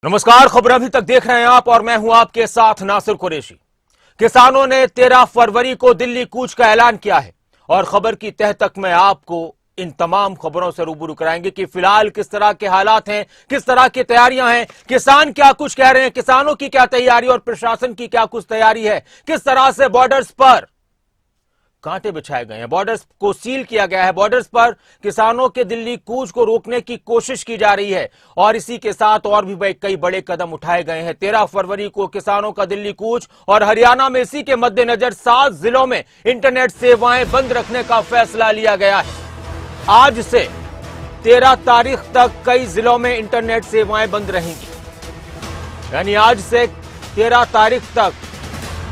नमस्कार, खबर अभी तक देख रहे हैं आप और मैं हूं आपके साथ नासिर कुरैशी। किसानों ने 13 फरवरी को दिल्ली कूच का ऐलान किया है और खबर की तह तक में आपको इन तमाम खबरों से रूबरू कराएंगे कि फिलहाल किस तरह के हालात हैं, किस तरह की तैयारियां हैं, किसान क्या कुछ कह रहे हैं, किसानों की क्या तैयारी और प्रशासन की क्या कुछ तैयारी है, किस तरह से बॉर्डर्स पर कांटे बिछाए गए हैं, बॉर्डर्स को सील किया गया है, बॉर्डर्स पर किसानों के दिल्ली कूच को रोकने की कोशिश की जा रही है और इसी के साथ और भी कई बड़े कदम उठाए गए हैं। 13 फरवरी को किसानों का दिल्ली कूच और हरियाणा में इसी के मद्देनजर 7 जिलों में इंटरनेट सेवाएं बंद रखने का फैसला लिया गया है। आज से 13 तारीख तक कई जिलों में इंटरनेट सेवाएं बंद रहेंगी, यानी आज से 13 तारीख तक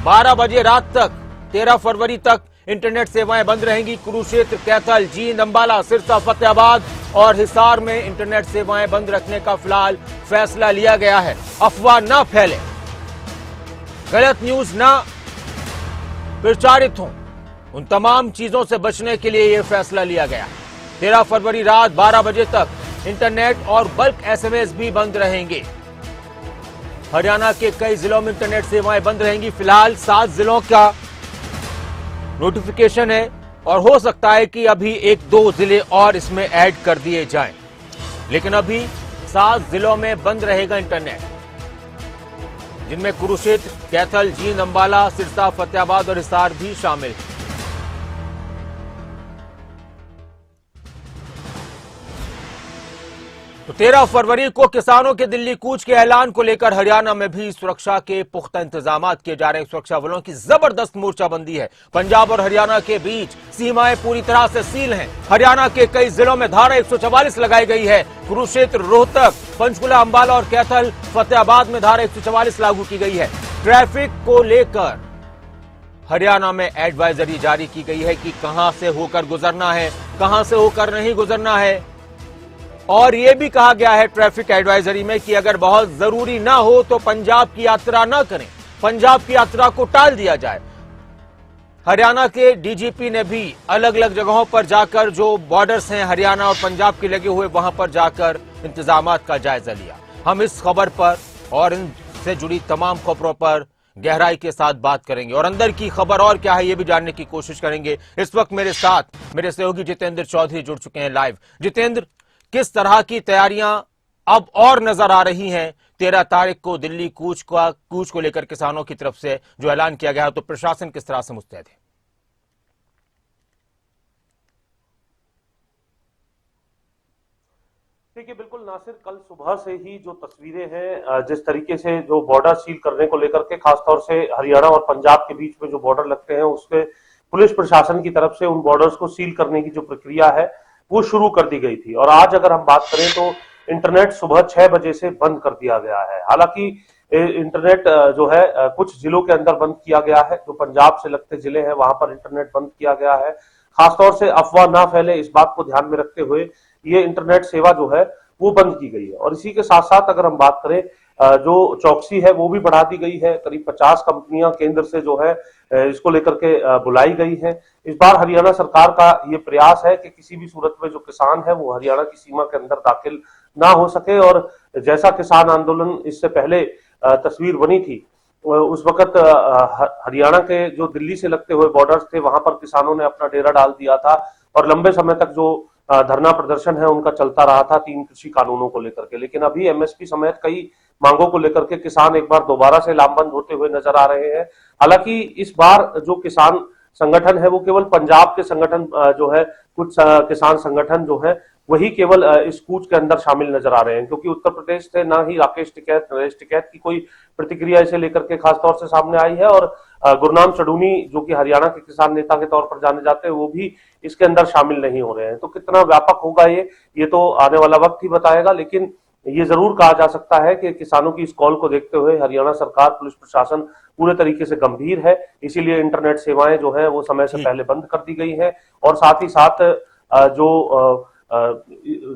12 बजे रात तक 13 फरवरी तक इंटरनेट सेवाएं बंद रहेंगी। कुरुक्षेत्र, कैथल, जींद, अंबाला, सिरसा, फतेहाबाद और हिसार में इंटरनेट सेवाएं बंद रखने का फिलहाल फैसला लिया गया है। अफवाह न फैले, गलत न्यूज न प्रचारित हो, उन तमाम चीजों से बचने के लिए यह फैसला लिया गया है। 13 फरवरी रात 12 बजे तक इंटरनेट और बल्क एसएमएस भी बंद रहेंगे। हरियाणा के कई जिलों में इंटरनेट सेवाएं बंद रहेंगी। फिलहाल 7 जिलों का नोटिफिकेशन है और हो सकता है कि अभी 1-2 जिले और इसमें ऐड कर दिए जाएं, लेकिन अभी 7 जिलों में बंद रहेगा इंटरनेट, जिनमें कुरुक्षेत्र, कैथल, जींद, अंबाला, सिरसा, फतेहाबाद और हिसार भी शामिल है। तो 13 फरवरी को किसानों के दिल्ली कूच के ऐलान को लेकर हरियाणा में भी सुरक्षा के पुख्ता इंतजाम किए जा रहे हैं। सुरक्षा बलों की जबरदस्त मोर्चाबंदी है। पंजाब और हरियाणा के बीच सीमाएं पूरी तरह से सील हैं। हरियाणा के कई जिलों में धारा 144 लगाई गई है। कुरुक्षेत्र, रोहतक, पंचकुला, अंबाला और कैथल, फतेहाबाद में धारा 144 लागू की गई है। ट्रैफिक को लेकर हरियाणा में एडवाइजरी जारी की गई है कि कहां से होकर गुजरना है, कहां से होकर नहीं गुजरना है। और यह भी कहा गया है ट्रैफिक एडवाइजरी में कि अगर बहुत जरूरी ना हो तो पंजाब की यात्रा ना करें, पंजाब की यात्रा को टाल दिया जाए। हरियाणा के डीजीपी ने भी अलग अलग जगहों पर जाकर, जो बॉर्डर्स हैं हरियाणा और पंजाब के लगे हुए, वहां पर जाकर इंतजामात का जायजा लिया। हम इस खबर पर और इनसे जुड़ी तमाम खबरों पर गहराई के साथ बात करेंगे और अंदर की खबर और क्या है यह भी जानने की कोशिश करेंगे। इस वक्त मेरे साथ मेरे सहयोगी जितेंद्र चौधरी जुड़ चुके हैं लाइव। जितेंद्र, किस तरह की तैयारियां अब और नजर आ रही हैं 13 तारीख को दिल्ली कूच को लेकर किसानों की तरफ से जो ऐलान किया गया है, तो प्रशासन किस तरह से मुस्तैद है? देखिए, बिल्कुल नासिर, कल सुबह से ही जो तस्वीरें हैं, जिस तरीके से जो बॉर्डर सील करने को लेकर के, खासतौर से हरियाणा और पंजाब के बीच में जो बॉर्डर लगते हैं, उसके पुलिस प्रशासन की तरफ से उन बॉर्डर्स को सील करने की जो प्रक्रिया है वो शुरू कर दी गई थी। और आज अगर हम बात करें तो इंटरनेट सुबह 6 बजे से बंद कर दिया गया है। हालांकि इंटरनेट जो है कुछ जिलों के अंदर बंद किया गया है, जो पंजाब से लगते जिले हैं वहां पर इंटरनेट बंद किया गया है। खासतौर से अफवाह ना फैले, इस बात को ध्यान में रखते हुए ये इंटरनेट सेवा जो है वो बंद की गई है। और इसी के साथ साथ अगर हम बात करें, जो चौकसी है वो भी बढ़ा दी गई है। करीब 50 कंपनियां केंद्र से जो है इसको लेकर के बुलाई गई है। इस बार हरियाणा सरकार का ये प्रयास है कि किसी भी सूरत में जो किसान है वो हरियाणा की सीमा के अंदर दाखिल ना हो सके। और जैसा किसान आंदोलन इससे पहले तस्वीर बनी थी, उस वक्त हरियाणा के जो दिल्ली से लगते हुए बॉर्डर्स थे वहां पर किसानों ने अपना डेरा डाल दिया था और लंबे समय तक जो धरना प्रदर्शन है उनका चलता रहा था 3 कृषि कानूनों को लेकर के। लेकिन अभी एमएसपी समेत कई मांगों को लेकर के किसान एक बार दोबारा से लामबंद होते हुए नजर आ रहे हैं। हालांकि इस बार जो किसान संगठन है वो केवल पंजाब के संगठन जो है, कुछ किसान संगठन जो है वही केवल इस कूच के अंदर शामिल नजर आ रहे हैं, क्योंकि उत्तर प्रदेश से ना ही राकेश टिकैत, नरेश टिकैत की कोई प्रतिक्रिया इसे लेकर के खासतौर से सामने आई है। और गुरनाम चढ़ूनी, जो कि हरियाणा के किसान नेता के तौर पर जाने जाते हैं, वो भी इसके अंदर शामिल नहीं हो रहे हैं। तो कितना व्यापक होगा ये तो आने वाला वक्त ही बताएगा। लेकिन ये जरूर कहा जा सकता है कि किसानों की इस कॉल को देखते हुए हरियाणा सरकार, पुलिस प्रशासन पूरे तरीके से गंभीर है। इसीलिए इंटरनेट सेवाएं जो है वो समय से पहले बंद कर दी गई है और साथ ही साथ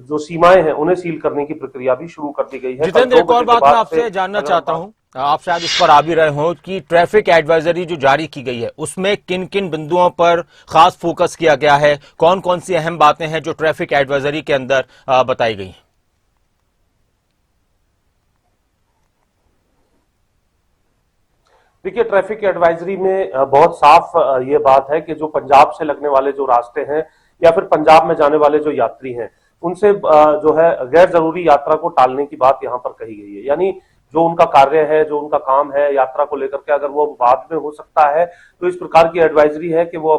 जो सीमाएं हैं उन्हें सील करने की प्रक्रिया भी शुरू कर दी गई है। जितेंद्र, एक और बात मैं आपसे जानना चाहता हूं, आप शायद इस पर आ भी रहे हो कि ट्रैफिक एडवाइजरी जो जारी की गई है उसमें किन किन बिंदुओं पर खास फोकस किया गया है, कौन कौन सी अहम बातें हैं जो ट्रैफिक एडवाइजरी के अंदर बताई गई हैं? देखिए, ट्रैफिक एडवाइजरी में बहुत साफ ये बात है कि जो पंजाब से लगने वाले जो रास्ते हैं या फिर पंजाब में जाने वाले जो यात्री हैं, उनसे जो है गैर जरूरी यात्रा को टालने की बात यहाँ पर कही गई है। यानी जो उनका कार्य है, जो उनका काम है यात्रा को लेकर के, अगर वो बाद में हो सकता है तो इस प्रकार की एडवाइजरी है कि वो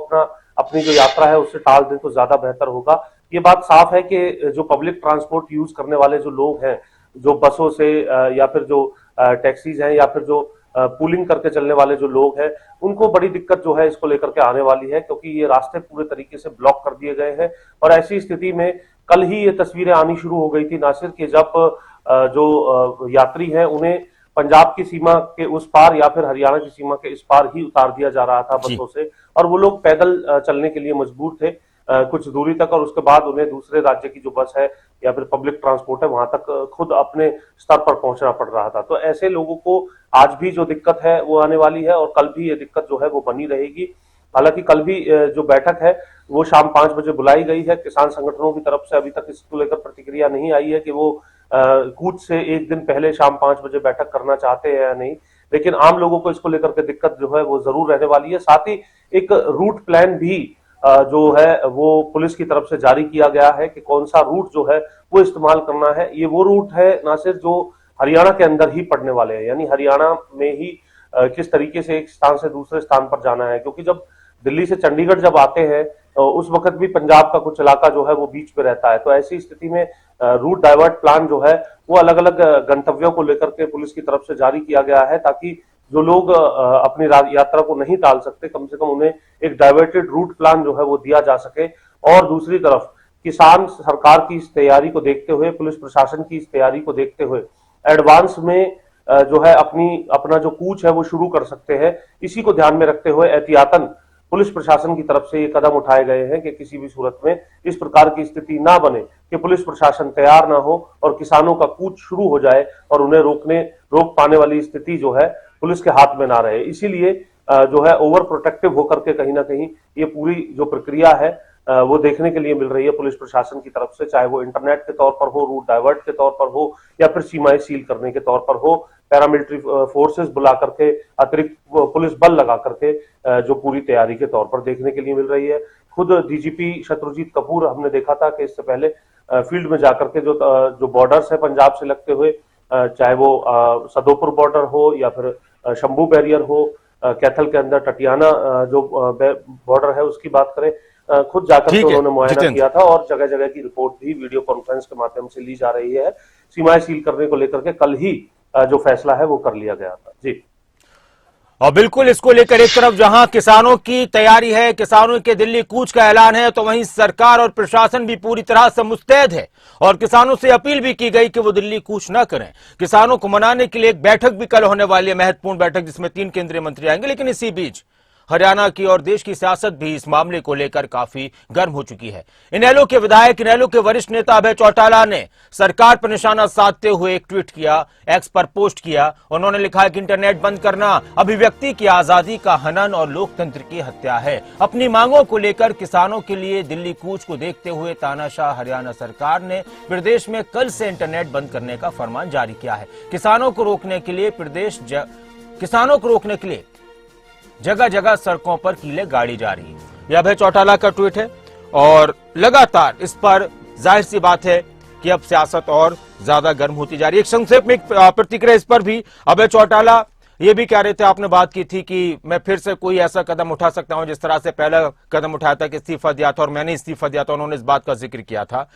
अपनी जो यात्रा है उससे टाल दें तो ज्यादा बेहतर होगा। ये बात साफ है कि जो पब्लिक ट्रांसपोर्ट यूज करने वाले जो लोग हैं, जो बसों से या फिर जो टैक्सीज हैं या फिर जो पूलिंग करके चलने वाले जो लोग हैं, उनको बड़ी दिक्कत जो है इसको लेकर के आने वाली है, क्योंकि ये रास्ते पूरे तरीके से ब्लॉक कर दिए गए हैं। और ऐसी स्थिति में कल ही ये तस्वीरें आनी शुरू हो गई थी नासिर, कि जब जो यात्री हैं उन्हें पंजाब की सीमा के उस पार या फिर हरियाणा की सीमा के इस पार ही उतार दिया जा रहा था बसों से, और वो लोग पैदल चलने के लिए मजबूर थे कुछ दूरी तक, और उसके बाद उन्हें दूसरे राज्य की जो बस है या फिर पब्लिक ट्रांसपोर्ट है वहां तक खुद अपने स्तर पर पहुंचना पड़ रहा था। तो ऐसे लोगों को आज भी जो दिक्कत है वो आने वाली है, और कल भी ये दिक्कत जो है वो बनी रहेगी। हालांकि कल भी जो बैठक है वो शाम 5 बजे बुलाई गई है। किसान संगठनों की तरफ से अभी तक इसको लेकर प्रतिक्रिया नहीं आई है कि वो कूच से एक दिन पहले शाम 5 बजे बैठक करना चाहते हैं या नहीं, लेकिन आम लोगों को इसको लेकर के दिक्कत जो है वो जरूर रहने वाली है। साथ ही एक रूट प्लान भी जो है वो पुलिस की तरफ से जारी किया गया है कि कौन सा रूट जो है वो इस्तेमाल करना है। ये वो रूट है नासिर जो हरियाणा के अंदर ही पड़ने वाले हैं, यानी हरियाणा में ही किस तरीके से एक स्थान से दूसरे स्थान पर जाना है, क्योंकि जब दिल्ली से चंडीगढ़ जब आते हैं तो उस वक्त भी पंजाब का कुछ इलाका जो है वो बीच पे रहता है। तो ऐसी स्थिति में रूट डाइवर्ट प्लान जो है वो अलग अलग गंतव्यों को लेकर के पुलिस की तरफ से जारी किया गया है, ताकि जो लोग अपनी यात्रा को नहीं टाल सकते, कम से कम उन्हें एक डाइवर्टेड रूट प्लान जो है वो दिया जा सके। और दूसरी तरफ किसान सरकार की इस तैयारी को देखते हुए, पुलिस प्रशासन की इस तैयारी को देखते हुए एडवांस में जो है अपना जो कूच है वो शुरू कर सकते हैं। इसी को ध्यान में रखते हुए एहतियातन पुलिस प्रशासन की तरफ से ये कदम उठाए गए हैं कि किसी भी सूरत में इस प्रकार की स्थिति ना बने कि पुलिस प्रशासन तैयार ना हो और किसानों का कूच शुरू हो जाए और उन्हें रोक पाने वाली स्थिति जो है पुलिस के हाथ में ना रहे। इसीलिए जो है ओवर प्रोटेक्टिव होकर के कहीं ना कहीं ये पूरी जो प्रक्रिया है वो देखने के लिए मिल रही है पुलिस प्रशासन की तरफ से, चाहे वो इंटरनेट के तौर पर हो, रूट डाइवर्ट के तौर पर हो, या फिर सीमाएं सील करने के तौर पर हो। पैरामिलिट्री फोर्सेस बुला करके, अतिरिक्त पुलिस बल लगा करके जो पूरी तैयारी के तौर पर देखने के लिए मिल रही है। खुद डीजीपी शत्रुजीत कपूर हमने देखा था कि इससे पहले फील्ड में जाकर के जो बॉर्डर्स है पंजाब से लगते हुए, चाहे वो सदोपुर बॉर्डर हो या फिर शंभू बैरियर हो, कैथल के अंदर टटियाना जो बॉर्डर है उसकी बात करें, खुद जाकर के उन्होंने मुआयना किया था, और जगह जगह की रिपोर्ट भी वीडियो कॉन्फ्रेंस के माध्यम से ली जा रही है। सीमाएं सील करने को लेकर के कल ही जो फैसला है वो कर लिया गया था जी। और बिल्कुल इसको लेकर एक तरफ जहां किसानों की तैयारी है, किसानों के दिल्ली कूच का ऐलान है, तो वहीं सरकार और प्रशासन भी पूरी तरह से मुस्तैद है और किसानों से अपील भी की गई कि वो दिल्ली कूच न करें। किसानों को मनाने के लिए एक बैठक भी कल होने वाली है, महत्वपूर्ण बैठक, जिसमें 3 केंद्रीय मंत्री आएंगे। लेकिन इसी बीच हरियाणा की और देश की सियासत भी इस मामले को लेकर काफी गर्म हो चुकी है। इनेलो के विधायक, इनेलो के वरिष्ठ नेता अभय चौटाला ने सरकार पर निशाना साधते हुए एक ट्वीट किया, एक्स पर पोस्ट किया। उन्होंने लिखा कि इंटरनेट बंद करना अभिव्यक्ति की आजादी का हनन और लोकतंत्र की हत्या है। अपनी मांगों को लेकर किसानों के लिए दिल्ली कूच को देखते हुए तानाशाह हरियाणा सरकार ने प्रदेश में कल से इंटरनेट बंद करने का फरमान जारी किया है। किसानों को रोकने के लिए जगह जगह सड़कों पर कीले गाड़ी जा रही है। यह अभय चौटाला का ट्वीट है और लगातार इस पर जाहिर सी बात है कि अब सियासत और ज्यादा गर्म होती जा रही है। एक संक्षेप में प्रतिक्रिया इस पर भी अभय चौटाला ये भी कह रहे थे, आपने बात की थी कि मैं फिर से कोई ऐसा कदम उठा सकता हूं जिस तरह से पहला कदम उठाया था कि इस्तीफा दिया था और मैंने इस्तीफा दिया था, उन्होंने इस बात का जिक्र किया था।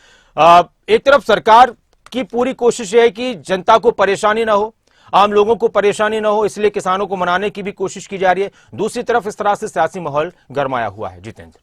एक तरफ सरकार की पूरी कोशिश है कि जनता को परेशानी ना हो, आम लोगों को परेशानी ना हो, इसलिए किसानों को मनाने की भी कोशिश की जा रही है। दूसरी तरफ इस तरह से सियासी माहौल गरमाया हुआ है। जितेंद्र,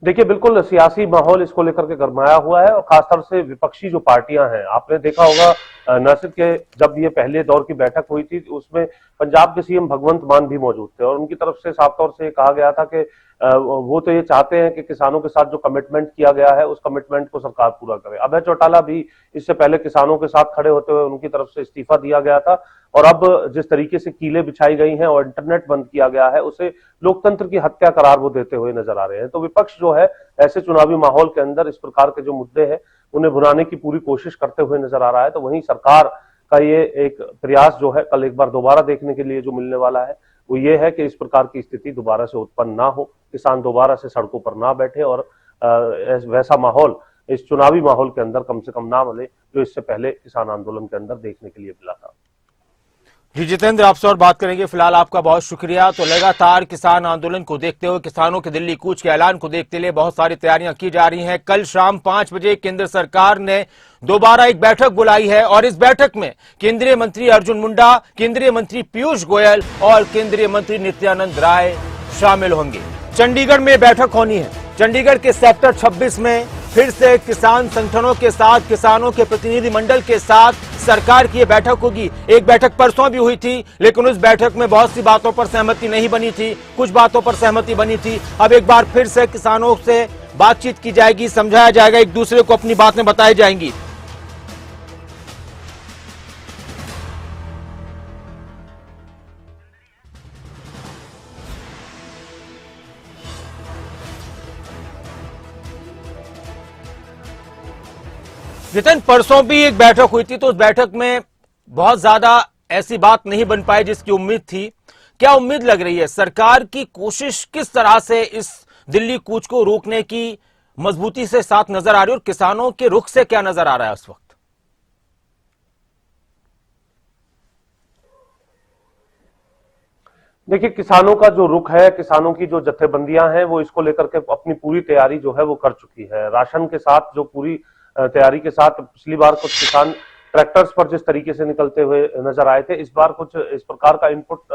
देखिए, बिल्कुल सियासी माहौल इसको लेकर के गरमाया हुआ है, और खासतौर से विपक्षी जो पार्टियां हैं, आपने देखा होगा नासिर के जब ये पहले दौर की बैठक हुई थी उसमें पंजाब के सीएम भगवंत मान भी मौजूद थे, और उनकी तरफ से साफ तौर से कहा गया था कि वो तो ये चाहते हैं कि किसानों के साथ जो कमिटमेंट किया गया है उस कमिटमेंट को सरकार पूरा करे। अभय चौटाला भी इससे पहले किसानों के साथ खड़े होते हुए उनकी तरफ से इस्तीफा दिया गया था, और अब जिस तरीके से कीलें बिछाई गई हैं और इंटरनेट बंद किया गया है, उसे लोकतंत्र की हत्या करार वो देते हुए नजर आ रहे हैं। तो विपक्ष जो है ऐसे चुनावी माहौल के अंदर इस प्रकार के जो मुद्दे हैं उन्हें भुनाने की पूरी कोशिश करते हुए नजर आ रहा है। तो वहीं सरकार का ये एक प्रयास जो है कल एक बार दोबारा देखने के लिए जो मिलने वाला है वो ये है कि इस प्रकार की स्थिति दोबारा से उत्पन्न ना हो, किसान दोबारा से सड़कों पर ना बैठे और वैसा माहौल इस चुनावी माहौल के अंदर कम से कम ना मिले जो इससे पहले किसान आंदोलन के अंदर देखने के लिए मिला था। जी जितेंद्र, आपसे और बात करेंगे। फिलहाल आपका बहुत शुक्रिया। तो लगातार किसान आंदोलन को देखते हुए, किसानों के दिल्ली कूच के ऐलान को देखते हुए बहुत सारी तैयारियां की जा रही हैं। कल शाम 5 बजे केंद्र सरकार ने दोबारा एक बैठक बुलाई है और इस बैठक में केंद्रीय मंत्री अर्जुन मुंडा, केंद्रीय मंत्री पीयूष गोयल और केंद्रीय मंत्री नित्यानंद राय शामिल होंगे। चंडीगढ़ में बैठक होनी है। चंडीगढ़ के सेक्टर 26 में फिर से किसान संगठनों के साथ, किसानों के प्रतिनिधि मंडल के साथ सरकार की यह बैठक होगी। एक बैठक परसों भी हुई थी, लेकिन उस बैठक में बहुत सी बातों पर सहमति नहीं बनी थी, कुछ बातों पर सहमति बनी थी। अब एक बार फिर से किसानों से बातचीत की जाएगी, समझाया जाएगा, एक दूसरे को अपनी बातें बताई जाएंगी। जितन परसों भी एक बैठक हुई थी, तो उस बैठक में बहुत ज्यादा ऐसी बात नहीं बन पाई जिसकी उम्मीद थी। क्या उम्मीद लग रही है? सरकार की कोशिश किस तरह से इस दिल्ली कूच को रोकने की मजबूती से साथ नजर आ रही है और किसानों के रुख से क्या नजर आ रहा है उस वक्त? देखिए, किसानों का जो रुख है, किसानों की जो जत्थेबंदियां हैं, वो इसको लेकर के अपनी पूरी तैयारी जो है वो कर चुकी है। राशन के साथ जो पूरी तैयारी के साथ पिछली बार कुछ किसान ट्रैक्टर्स पर जिस तरीके से निकलते हुए नजर आए थे, इस बार कुछ इस प्रकार का इनपुट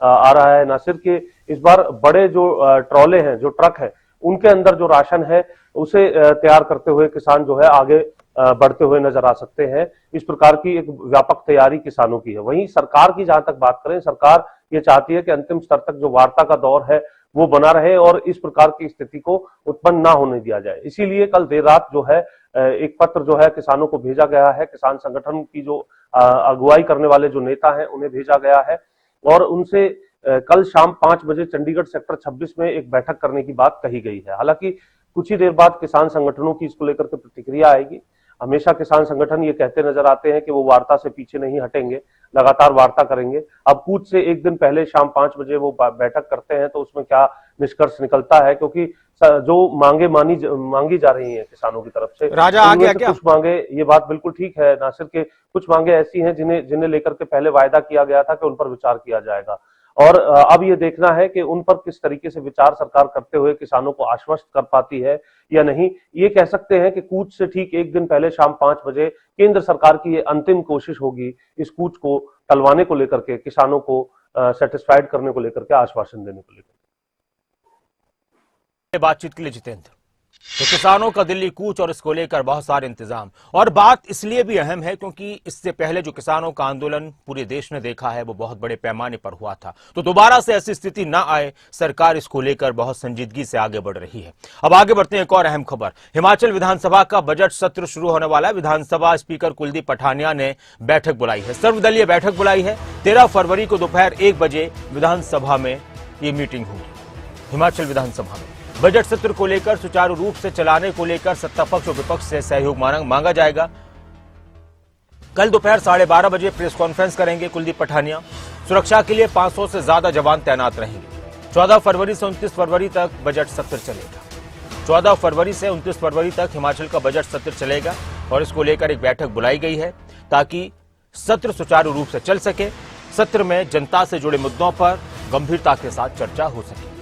आ रहा है। नासिर के इस बार बड़े जो ट्रॉले हैं, जो ट्रक है, उनके अंदर जो राशन है उसे तैयार करते हुए किसान जो है आगे बढ़ते हुए नजर आ सकते हैं। इस प्रकार की एक व्यापक तैयारी किसानों की है। वहीं सरकार की जहां तक बात करें, सरकार ये चाहती है कि अंतिम स्तर तक जो वार्ता का दौर है वो बना रहे और इस प्रकार की स्थिति को उत्पन्न ना होने दिया जाए। इसीलिए कल देर रात जो है एक पत्र जो है किसानों को भेजा गया है। किसान संगठन की जो अगुवाई करने वाले जो नेता हैं उन्हें भेजा गया है और उनसे कल शाम 5 बजे चंडीगढ़ सेक्टर 26 में एक बैठक करने की बात कही गई है। हालांकि कुछ ही देर बाद किसान संगठनों की इसको लेकर के प्रतिक्रिया आएगी। हमेशा किसान संगठन ये कहते नजर आते हैं कि वो वार्ता से पीछे नहीं हटेंगे, लगातार वार्ता करेंगे। अब कूच से एक दिन पहले शाम 5 बजे वो बैठक करते हैं तो उसमें क्या निष्कर्ष निकलता है, क्योंकि जो मांगे मांगी जा रही हैं किसानों की तरफ से, राजा आ गया क्या? कुछ मांगे, ये बात बिल्कुल ठीक है नासिर के, कुछ मांगे ऐसी हैं जिन्हें लेकर के पहले वायदा किया गया था कि उन पर विचार किया जाएगा और अब ये देखना है कि उन पर किस तरीके से विचार सरकार करते हुए किसानों को आश्वस्त कर पाती है या नहीं। ये कह सकते हैं कि कूच से ठीक एक दिन पहले शाम 5 बजे केंद्र सरकार की ये अंतिम कोशिश होगी इस कूच को टलवाने को लेकर के, किसानों को सेटिस्फाइड करने को लेकर के, आश्वासन देने को लेकर। बातचीत के लिए जितेंद्र, तो किसानों का दिल्ली कूच और इसको लेकर बहुत सारे इंतजाम, और बात इसलिए भी अहम है क्योंकि इससे पहले जो किसानों का आंदोलन पूरे देश ने देखा है वो बहुत बड़े पैमाने पर हुआ था। तो दोबारा से ऐसी स्थिति ना आए, सरकार इसको लेकर बहुत संजीदगी से आगे बढ़ रही है। अब आगे बढ़ते हैं, एक और अहम खबर। हिमाचल विधानसभा का बजट सत्र शुरू होने वाला है। विधानसभा स्पीकर कुलदीप पठानिया ने बैठक बुलाई है, सर्वदलीय बैठक बुलाई है। 13 फरवरी को दोपहर 1 बजे विधानसभा में ये मीटिंग होगी। हिमाचल विधानसभा में बजट सत्र को लेकर सुचारू रूप से चलाने को लेकर सत्ता पक्ष और विपक्ष से सहयोग मांगा जाएगा। कल दोपहर 12:30 बजे प्रेस कॉन्फ्रेंस करेंगे कुलदीप पठानिया। सुरक्षा के लिए 500 से ज्यादा जवान तैनात रहेंगे। 14 फरवरी से 29 फरवरी तक बजट सत्र चलेगा। 14 फरवरी से 29 फरवरी तक हिमाचल का बजट सत्र चलेगा और इसको लेकर एक बैठक बुलाई गई है ताकि सत्र सुचारू रूप से चल सके। सत्र में जनता से जुड़े मुद्दों पर गंभीरता के साथ चर्चा हो सके।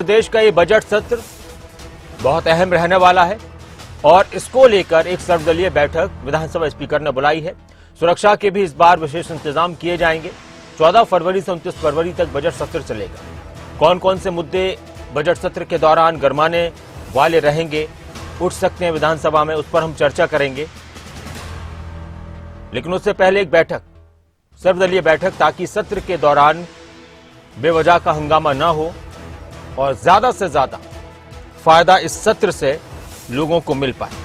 देश का ये बजट सत्र बहुत अहम रहने वाला है और इसको लेकर एक सर्वदलीय बैठक विधानसभा स्पीकर ने बुलाई है। सुरक्षा के भी इस बार विशेष इंतजाम किए जाएंगे। 14 फरवरी से 29 फरवरी तक बजट सत्र चलेगा। कौन कौन से मुद्दे बजट सत्र के दौरान गरमाने वाले रहेंगे, उठ सकते हैं विधानसभा में, उस पर हम चर्चा करेंगे। लेकिन उससे पहले एक बैठक, सर्वदलीय बैठक, ताकि सत्र के दौरान बेवजह का हंगामा न हो और ज्यादा से ज्यादा फायदा इस सत्र से लोगों को मिल पाए।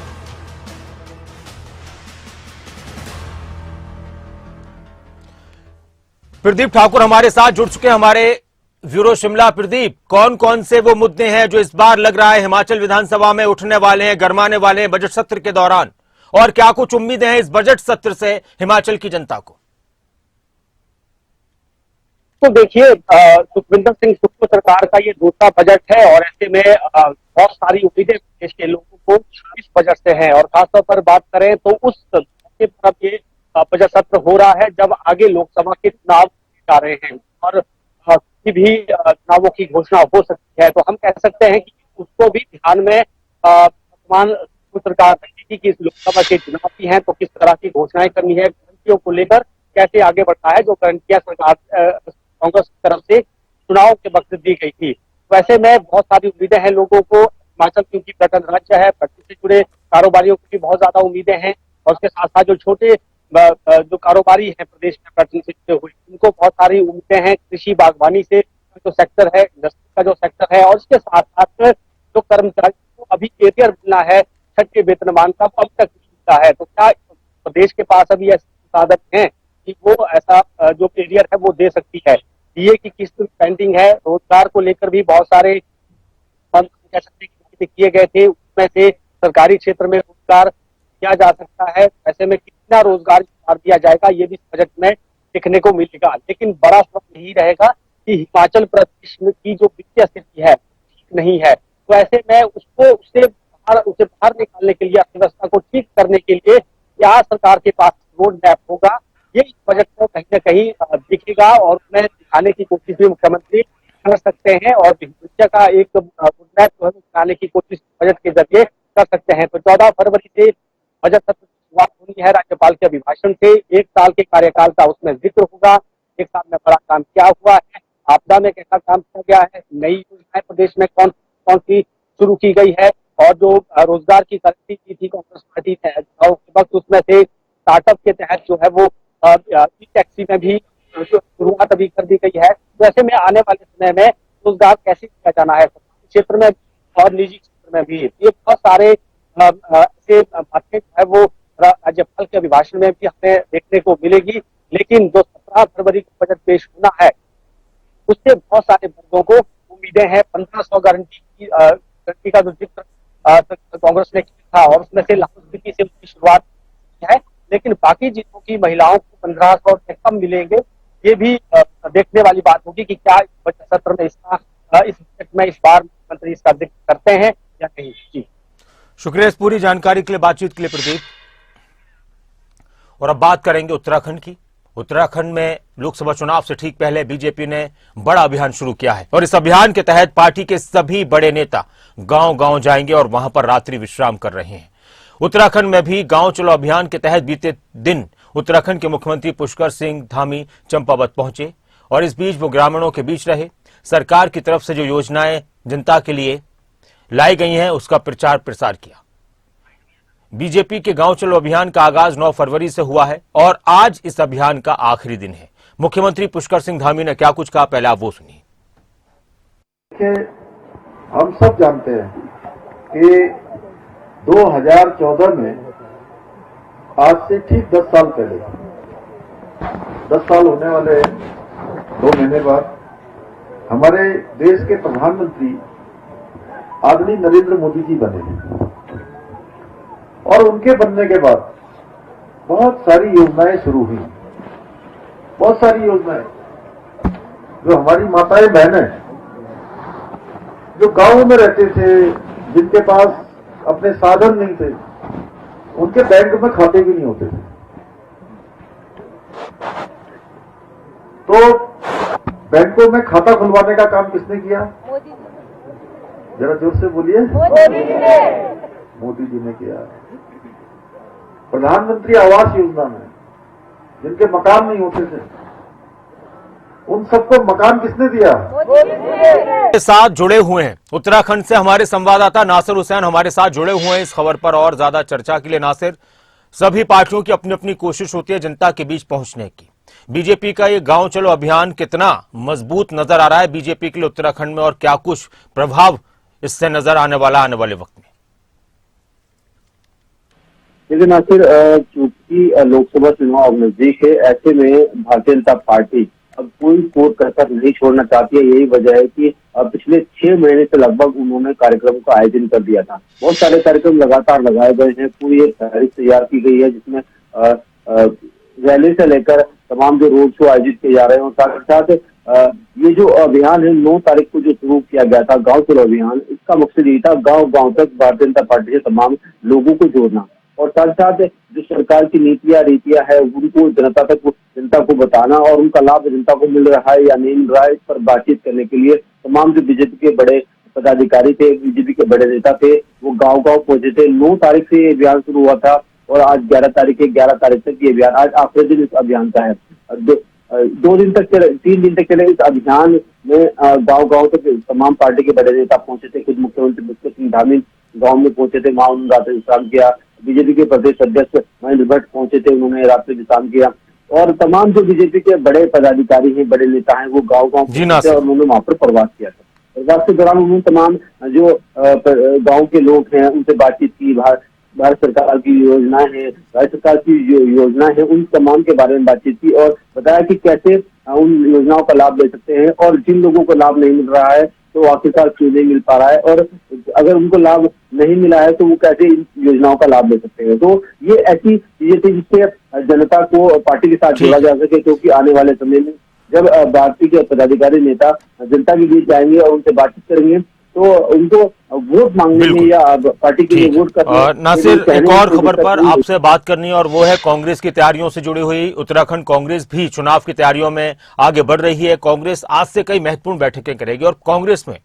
प्रदीप ठाकुर हमारे साथ जुड़ चुके हैं, हमारे ब्यूरो शिमला। प्रदीप, कौन कौन से वो मुद्दे हैं जो इस बार लग रहा है हिमाचल विधानसभा में उठने वाले हैं, गरमाने वाले हैं बजट सत्र के दौरान, और क्या कुछ उम्मीदें हैं इस बजट सत्र से हिमाचल की जनता को? तो देखिए, सुखविंदर सिंह सुक्खू सरकार का ये दूसरा बजट है और ऐसे में बहुत सारी उम्मीदें देश के लोगों को इस बजट से हैं। और खासतौर पर बात करें तो उस मौके पर अब ये बजट सत्र हो रहा है जब आगे लोकसभा के चुनाव आ रहे हैं और किसी भी चुनावों की घोषणा हो सकती है। तो हम कह सकते हैं कि उसको भी ध्यान में वर्तमान सरकार रखेगी कि इस लोकसभा के चुनाव भी हैं तो किस तरह की घोषणाएं करनी है, नीतियों को लेकर कैसे आगे बढ़ना है, जो गारंटियां सरकार कांग्रेस की तरफ से चुनाव के वक्त दी गई थी। वैसे में बहुत सारी उम्मीदें हैं लोगों को। हिमाचल क्योंकि पर्यटन राज्य है, पर्यटन से जुड़े कारोबारियों को भी बहुत ज्यादा उम्मीदें हैं और उसके साथ साथ जो छोटे जो कारोबारी हैं प्रदेश में पर्यटन से जुड़े हुए, उनको बहुत सारी उम्मीदें हैं। कृषि बागवानी से जो सेक्टर है, इंडस्ट्री का जो सेक्टर है, और इसके साथ साथ जो कर्मचारी को अभी एरियर मिलना है छठे वेतनमान का, वो अब तक नहीं मिलता है। तो क्या प्रदेश के पास अभी ऐसे संसाधन हैं कि वो ऐसा जो एरियर है वो दे सकती है? ये की किस्त पेंडिंग है। रोजगार को लेकर भी बहुत सारे कह सकते हैं किए गए थे, उसमें से सरकारी क्षेत्र में रोजगार किया जा सकता है। ऐसे में कितना रोजगार दिया जाएगा ये भी बजट में देखने को मिलेगा। लेकिन बड़ा सवाल यही रहेगा कि हिमाचल प्रदेश की जो वित्तीय स्थिति है ठीक नहीं है। तो ऐसे में उसे बाहर निकालने के लिए, अर्थव्यवस्था को ठीक करने के लिए क्या सरकार के पास रोड मैप होगा, ये इस बजट में कहीं न कहीं दिखेगा और उसमें दिखाने की कोशिश भी मुख्यमंत्री कर सकते हैं और भविष्य का एक रोड मैप जो है दिखाने की कोशिश बजट के जरिए कर सकते हैं। तो 14 फरवरी से बजट सत्र की शुरुआत होनी है राज्यपाल के अभिभाषण से। 1 साल के कार्यकाल का उसमें जिक्र होगा, 1 साल में बड़ा काम क्या हुआ है, आपदा में कैसा काम किया गया है, नई योजनाएं प्रदेश में कौन कौन सी शुरू की गई है, और जो रोजगार की गारंटी की थी कांग्रेस पार्टी ने वक्त, उसमें से स्टार्टअप के तहत जो है वो ई टैक्सी में भी शुरुआत अभी कर दी गई है। तो ऐसे में आने वाले समय में रोजगार कैसे किया जाना है क्षेत्र में और निजी क्षेत्र में भी, ये बहुत सारे ऐसे बातें जो है वो राज्यपाल के अभिभाषण में भी हमें देखने को मिलेगी। लेकिन जो 17 फरवरी को बजट पेश होना है उससे बहुत सारे वर्गों को उम्मीदें हैं। 1500 गारंटी का जो जिक्र कांग्रेस ने किया था और उसमें से लाहौल स्पीति से उसकी शुरुआत है, लेकिन बाकी जिलों की महिलाओं को 1500 से कम मिलेंगे। ये भी देखने वाली बात होगी कि क्या इस बजट सत्र में इस बजट में इस बार मुख्यमंत्री इसका जिक्र करते हैं या नहीं। जी, शुक्रिया इस पूरी जानकारी के लिए, बातचीत के लिए प्रदीप। और अब बात करेंगे उत्तराखंड की। उत्तराखंड में लोकसभा चुनाव से ठीक पहले बीजेपी ने बड़ा अभियान शुरू किया है और इस अभियान के तहत पार्टी के सभी बड़े नेता गांव-गांव जाएंगे और वहां पर रात्रि विश्राम कर रहे हैं। उत्तराखंड में भी गांव चलो अभियान के तहत बीते दिन उत्तराखंड के मुख्यमंत्री पुष्कर सिंह धामी चंपावत पहुंचे और इस बीच वो ग्रामीणों के बीच रहे। सरकार की तरफ से जो योजनाएं जनता के लिए लाई गई हैं उसका प्रचार प्रसार किया। बीजेपी के गांव चलो अभियान का आगाज 9 फरवरी से हुआ है और आज इस अभियान का आखिरी दिन है। मुख्यमंत्री पुष्कर सिंह धामी ने क्या कुछ कहा, पहले आप वो सुनिए। हम सब जानते हैं कि 2014 में आज से ठीक 10 साल पहले, 10 साल होने वाले 2 महीने बाद हमारे देश के प्रधानमंत्री आदरणीय नरेंद्र मोदी जी बने और उनके बनने के बाद बहुत सारी योजनाएं शुरू हुई। बहुत सारी योजनाएं जो हमारी माताएं बहनें जो गांव में रहते थे, जिनके पास अपने साधन नहीं थे, उनके बैंक में खाते भी नहीं होते थे, तो बैंकों में खाता खुलवाने का काम किसने किया? मोदी जी। जरा जोर से बोलिए। मोदी जी ने किया। प्रधानमंत्री आवास योजना में जिनके मकान नहीं होते थे उन सबको मकान किसने दिया? के साथ जुड़े हुए हैं उत्तराखंड से हमारे संवाददाता नासिर हुसैन हमारे साथ जुड़े हुए हैं इस खबर पर और ज्यादा चर्चा के लिए। नासिर, सभी पार्टियों की अपनी अपनी कोशिश होती है जनता के बीच पहुंचने की। बीजेपी का ये गांव चलो अभियान कितना मजबूत नजर आ रहा है बीजेपी के लिए उत्तराखंड में, और क्या कुछ प्रभाव इससे नजर आने वाले वक्त में? लेकिन आखिर चूंकि लोकसभा चुनाव नजदीक है, ऐसे में भारतीय जनता पार्टी अब कोई कोर कसर नहीं छोड़ना चाहती है। यही वजह है कि पिछले 6 महीने से लगभग उन्होंने कार्यक्रम का आयोजन कर दिया था। बहुत सारे कार्यक्रम लगातार लगाए गए हैं, पूरी एक तारीख तैयार की गई है जिसमें रैली से लेकर तमाम जो रोड शो आयोजित किए जा रहे हैं, और साथ ही साथ ये जो अभियान है 9 तारीख को जो शुरू किया गया था गांव चलो अभियान, इसका मकसद यही था गांव गांव तक भारतीय जनता पार्टी से तमाम लोगों को जोड़ना, और साथ साथ जो सरकार की नीतियां रीतियां है उनको जनता को बताना, और उनका लाभ जनता को मिल रहा है या नहीं मिल रहा है इस पर बातचीत करने के लिए तमाम जो बीजेपी के बड़े पदाधिकारी थे, बीजेपी के बड़े नेता थे, वो गांव गांव पहुंचे थे। 9 तारीख से ये अभियान शुरू हुआ था और आज 11 तारीख तक ये अभियान, आज आखिरी दिन इस अभियान का है। 3 दिन तक चले इस अभियान में गांव गांव तक तमाम पार्टी के बड़े नेता पहुंचे थे। खुद मुख्यमंत्री पुष्कर सिंह धामी गांव में पहुंचे थे, वहां उन्होंने रात्रि विश्राम किया। बीजेपी के प्रदेश अध्यक्ष महेंद्र भट्ट पहुंचे थे, उन्होंने रात्रि विश्राम किया, और तमाम जो बीजेपी के बड़े पदाधिकारी हैं, बड़े नेता हैं, वो गांव गांव पहुंचे और उन्होंने वहां पर प्रवास किया था। प्रवास के दौरान उन्होंने तमाम जो गाँव के लोग हैं उनसे बातचीत की, भारत सरकार की योजनाएं हैं, राज्य सरकार की जो योजना है उन तमाम के बारे में बातचीत की, और बताया कि कैसे उन योजनाओं का लाभ ले सकते हैं, और जिन लोगों को लाभ नहीं मिल रहा है तो आखिरकार क्यों नहीं मिल पा रहा है, और अगर उनको लाभ नहीं मिला है तो वो कैसे इन योजनाओं का लाभ ले सकते हैं। तो ये ऐसी चीजें थी जिससे जनता को पार्टी के साथ जोड़ा जा सके, क्योंकि आने वाले समय में जब पार्टी के पदाधिकारी नेता जनता के बीच जाएंगे और उनसे बातचीत करेंगे तो उनको वोट मांगने में या पार्टी के लिए वोट करने। नासिर, एक और खबर पर आपसे बात करनी है, और वो है कांग्रेस की तैयारियों से जुड़ी हुई। उत्तराखंड कांग्रेस भी चुनाव की तैयारियों में आगे बढ़ रही है। कांग्रेस आज से कई महत्वपूर्ण बैठकें करेगी, और कांग्रेस में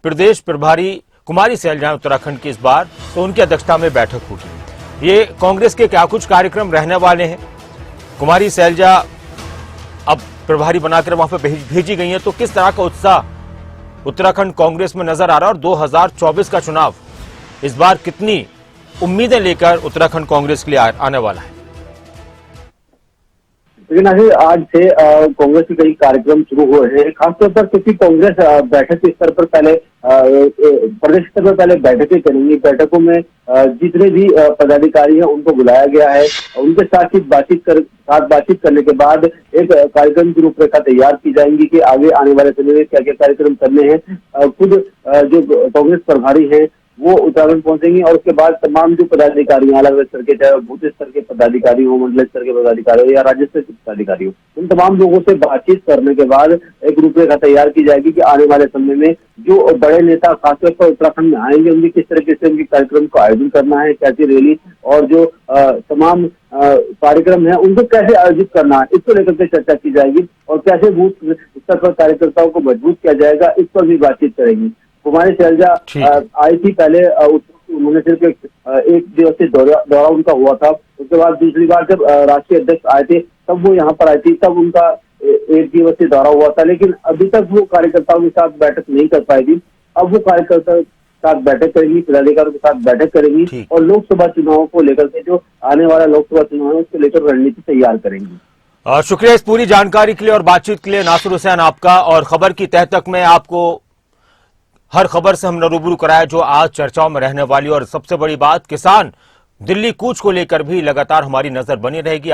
प्रदेश प्रभारी कुमारी सैलजा उत्तराखंड की इस बार, तो उनकी अध्यक्षता में बैठक होगी। ये कांग्रेस के क्या कुछ कार्यक्रम रहने वाले हैं? कुमारी सैलजा अब प्रभारी बनाकर वहां पर भेजी गई है, तो किस तरह का उत्साह उत्तराखंड कांग्रेस में नजर आ रहा है, और 2024 का चुनाव इस बार कितनी उम्मीदें लेकर उत्तराखंड कांग्रेस के लिए आने वाला है? लेकिन आज से कांग्रेस के कई कार्यक्रम शुरू हो रहे हैं, खासतौर पर क्योंकि कांग्रेस बैठक के स्तर पर पहले प्रदेश स्तर पर पहले बैठकें करेंगी। बैठकों में जितने भी पदाधिकारी हैं उनको बुलाया गया है, उनके साथ बातचीत करने के बाद एक कार्यक्रम की रूपरेखा तैयार की जाएंगी कि आगे आने वाले समय में क्या क्या कार्यक्रम करने हैं। खुद जो कांग्रेस प्रभारी हैं वो उत्तराखंड पहुंचेंगे, और उसके बाद तमाम जो पदाधिकारी अलग अलग स्तर के, चाहे बूथ स्तर के पदाधिकारी हो, मंडल स्तर के पदाधिकारी हो या राज्य स्तर के पदाधिकारी हो, उन तमाम लोगों से बातचीत करने के बाद एक रूपरेखा तैयार की जाएगी कि आने वाले समय में जो बड़े नेता खासतौर पर उत्तराखंड में आएंगे उनकी किस तरीके से उनके कार्यक्रम का आयोजन करना है, कैसी रैली और जो तमाम कार्यक्रम है उनको कैसे आयोजित करना है, इसको लेकर के चर्चा की जाएगी, और कैसे बूथ स्तर पर कार्यकर्ताओं को मजबूत किया जाएगा इस पर भी बातचीत करेंगी। कुमारी सैलजा आई थी पहले, उन्होंने सिर्फ एक दिवसीय दौरा उनका हुआ था। उसके बाद दूसरी बार जब राष्ट्रीय अध्यक्ष आए थे तब वो यहाँ पर आई थी, तब उनका 1 दिवसीय दौरा हुआ था, लेकिन अभी तक वो कार्यकर्ताओं के साथ बैठक नहीं कर पाई थी। अब वो कार्यकर्ताओं के साथ बैठक करेंगी, पदाधिकारियों के साथ बैठक करेंगी, और लोकसभा चुनाव को लेकर के जो आने वाला लोकसभा चुनाव है उसको लेकर रणनीति तैयार करेंगी। शुक्रिया इस पूरी जानकारी के लिए और बातचीत के लिए नासिर हुसैन आपका। और खबर की तह तक में आपको हर खबर से हमने रूबरू कराया जो आज चर्चाओं में रहने वाली, और सबसे बड़ी बात किसान दिल्ली कूच को लेकर भी लगातार हमारी नजर बनी रहेगी।